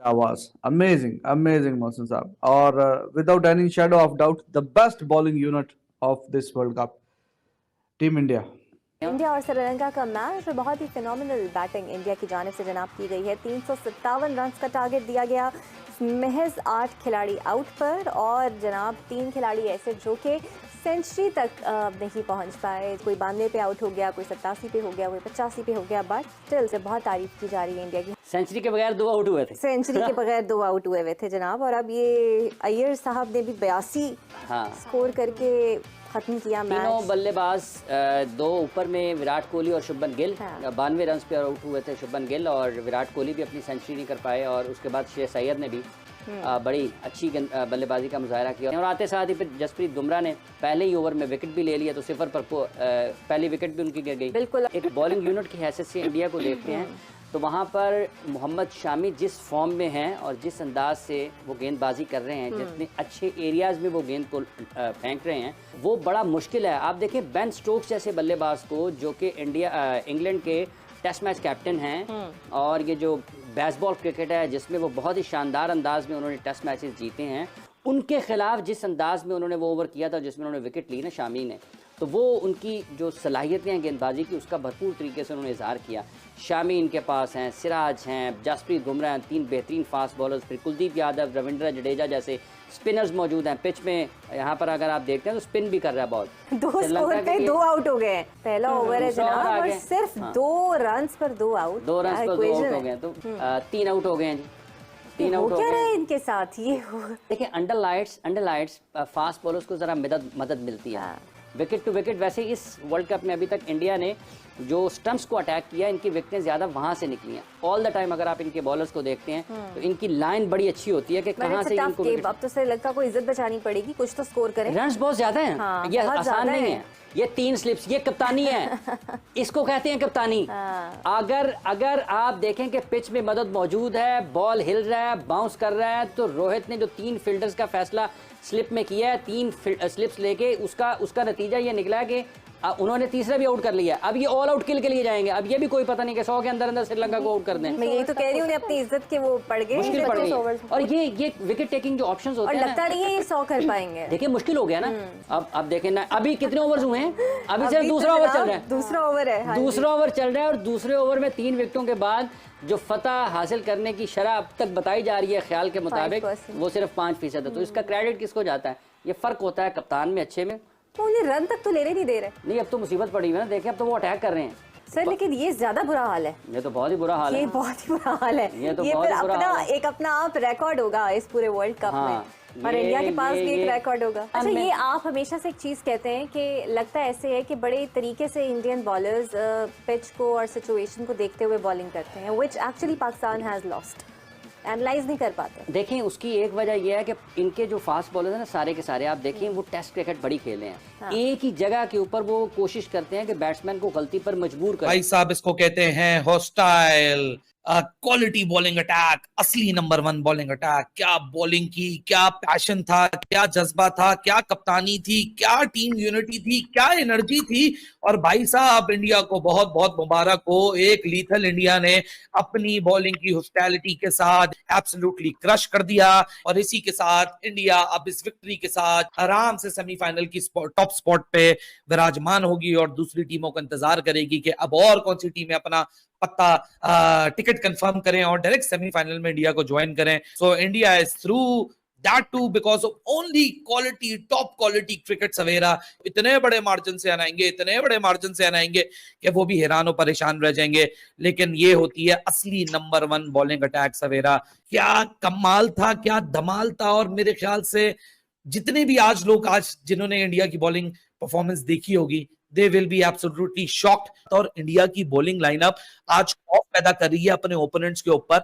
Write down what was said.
आवाज amazing amazing Mohsin साहब, और without any shadow of doubt the best bowling unit of this world cup, team India. India और श्रीलंका का match, बहुत ही phenomenal batting India की जानिब से जनाब की गई है। 357 रन का टारगेट दिया गया, महज 8 खिलाड़ी आउट पर, और जनाब 3 खिलाड़ी ऐसे जो कि सेंचुरी तक नहीं पहुंच पाए। कोई 92 पे आउट हो गया, कोई 87 पे हो गया, कोई 85 पे हो गया, बट स्टिल से बहुत तारीफ की जा रही है इंडिया की। सेंचुरी के बगैर 2 आउट हुए थे, सेंचुरी के बगैर 2 आउट हुए थे जनाब। और अब ये अय्यर साहब ने भी 82 स्कोर करके खत्म किया मैच। तीनों बल्लेबाज 2 ऊपर में विराट कोहली और शुभमन गिल 92 रन पे आउट हुए थे शुभमन गिल, और विराट कोहली भी अपनी सेंचुरी नहीं कर पाए। और उसके बाद श्रेयस सैयद ने भी बड़ी अच्छी बल्लेबाजी का मुजाहरा किया। और आते साथ ही फिर जसप्रीत बुमराह ने पहले ही ओवर में विकेट भी ले लिया, तो 0 पर पहली विकेट भी उनकी गिर गई। बिल्कुल। एक बॉलिंग यूनिट की हैसियत से इंडिया को देखते हैं तो वहाँ पर मोहम्मद शामी जिस फॉर्म में हैं और जिस अंदाज से वो गेंदबाजी कर रहे हैं, जितने अच्छे एरियाज में वो गेंद को फेंक रहे हैं, वो बड़ा मुश्किल है। आप देखें बेन स्टोक्स जैसे बल्लेबाज को, जो कि इंग्लैंड के टेस्ट मैच कैप्टन हैं, और ये जो बेसबॉल क्रिकेट है जिसमें वो बहुत ही शानदार अंदाज में उन्होंने टेस्ट मैचेस जीते हैं, उनके खिलाफ जिस अंदाज में उन्होंने वो ओवर किया था जिसमें उन्होंने विकेट ली ना शामी ने, तो वो उनकी जो सलाहियतें हैं गेंदबाजी की, उसका भरपूर तरीके से उन्होंने इजहार किया। शामी इनके पास हैं, सिराज हैं, जसप्रीत बुमराह हैं, 3 बेहतरीन फास्ट बॉलर्स, फिर कुलदीप यादव, रविंद्र जडेजा जैसे स्पिनर्स मौजूद हैं। पिच में यहाँ पर अगर आप देखते हैं तो स्पिन भी कर रहा है बॉल। 2 स्कोर पे 2 आउट हो गए। पहला ओवर है जनाब, और सिर्फ 2 रन पर 2 आउट। 2 रन पर 2 आउट हो गए, तो 3 आउट हो गए हैं जी। 3 आउट हो गए। क्या रहा है इनके साथ ये? देखिए अंडर लाइट्स फास्ट बॉलर्स को जरा मदद मिलती है विकेट टू विकेट। वैसे इस वर्ल्ड कप में अभी तक इंडिया ने जो स्टंप्स को अटैक किया, इनकी विकेटें ज्यादा वहां से निकली हैं। ऑल द टाइम अगर आप इनके बॉलर्स को देखते हैं तो इनकी लाइन बड़ी अच्छी होती है कि कहां से इनको। अब तो श्रीलंका को इज्जत बचानी पड़ेगी, कुछ तो स्कोर करें। रन्स बहुत ज्यादा हैं। हाँ, ये आसान नहीं है। ये 3 स्लिप्स, ये कप्तानी है। इसको कहते हैं कप्तानी। अगर आप देखें कि पिच में मदद मौजूद है, बॉल हिल रहा है, बाउंस कर रहा है, तो रोहित ने जो 3 फील्डर्स का फैसला स्लिप में किया है, 3 स्लिप्स लेके उसका नतीजा ये निकला है कि उन्होंने तीसरा भी आउट कर लिया। अब ये ऑल आउट किल के लिए जाएंगे। अब ये भी कोई पता नहीं कि 100 के अंदर श्रीलंका को आउट कर दें। मैं यही तो कह रही हूँ, अपनी इज्जत के वो पड़ गए, मुश्किल पड़ गई। और ये विकेट टेकिंग जो ऑप्शंस होते हैं, और लगता नहीं है ये 100 कर पाएंगे। देखिए मुश्किल हो गया ना। अब देखें ना, अभी कितने ओवर्स हुए हैं? अभी सिर्फ दूसरा ओवर चल रहा है। दूसरा ओवर है, दूसरा ओवर चल रहा है, और दूसरे ओवर में 3 विकेटों के बाद जो फतह हासिल करने की शरह अब तक बताई जा रही है ख्याल के मुताबिक, वो सिर्फ 5% है। तो इसका क्रेडिट किसको जाता है? ये फर्क होता है कप्तान में, अच्छे में। तो उन्हें रन तक तो लेने नहीं दे रहे। नहीं, अब तो मुसीबत पड़ी हुई है ना। देखिए अब तो वो अटैक कर रहे हैं सर, लेकिन ये ज्यादा बुरा हाल है। ये तो बहुत ही बुरा हाल है। ये बहुत ही बुरा हाल है। ये तो बहुत ही बुरा हाल है। एक अपना आप रिकॉर्ड होगा इस पूरे वर्ल्ड कप में, और इंडिया के पास भी एक रिकॉर्ड होगा। अच्छा, ये आप हमेशा से एक चीज कहते हैं कि लगता ऐसे है कि बड़े तरीके से इंडियन बॉलर्स पिच को और सिचुएशन को देखते हुए बॉलिंग करते हैं, which actually Pakistan has lost, analyse नहीं कर पाते। देखें उसकी एक वजह यह है कि इनके जो फास्ट बॉलर हैं ना, सारे के सारे आप देखें वो टेस्ट क्रिकेट बड़ी खेले हैं। हाँ। एक ही जगह के ऊपर वो कोशिश करते हैं कि बैट्समैन को गलती पर मजबूर करें। भाई साहब इसको कहते हैं हॉस्टाइल क्वालिटी बॉलिंग अटैक, असली नंबर 1 बॉलिंग अटैक। क्या बॉलिंग की, क्या पैशन था, क्या जज्बा था, क्या कप्तानी थी, क्या टीम यूनिटी थी, क्या एनर्जी थी। और भाई साहब इंडिया को बहुत बहुत मुबारक हो, एक लीथल इंडिया ने अपनी बॉलिंग की हॉस्टिलिटी के साथ एब्सोल्युटली क्रश कर दिया। और इसी के साथ इंडिया अब इस विक्ट्री के साथ आराम से सेमीफाइनल की टॉप स्पॉट पे विराजमान होगी, और दूसरी टीमों का इंतजार करेगी कि अब और कौन सी टीमें अपना पक्का टिकट कंफर्म करें और डायरेक्ट सेमीफाइनल में इंडिया को ज्वाइन करें। So India is through, that too because of only quality, top quality cricket सवेरा। इतने बड़े मार्जिन से आनाएंगे, इतने बड़े मार्जिन से आनाएंगे कि वो भी हैरान और परेशान रह जाएंगे। लेकिन ये होती है असली नंबर 1 बॉलिंग अटैक सवेरा। क्या कमाल था, क्या धमाल था। और मेरे ख्याल से जितने भी आज लोग जिन्होंने इंडिया की बॉलिंग परफॉर्मेंस देखी होगी, they will be absolutely shocked। और इंडिया की बॉलिंग लाइनअप आज खौफ पैदा कर रही है अपने ओपोनेंट्स के ऊपर।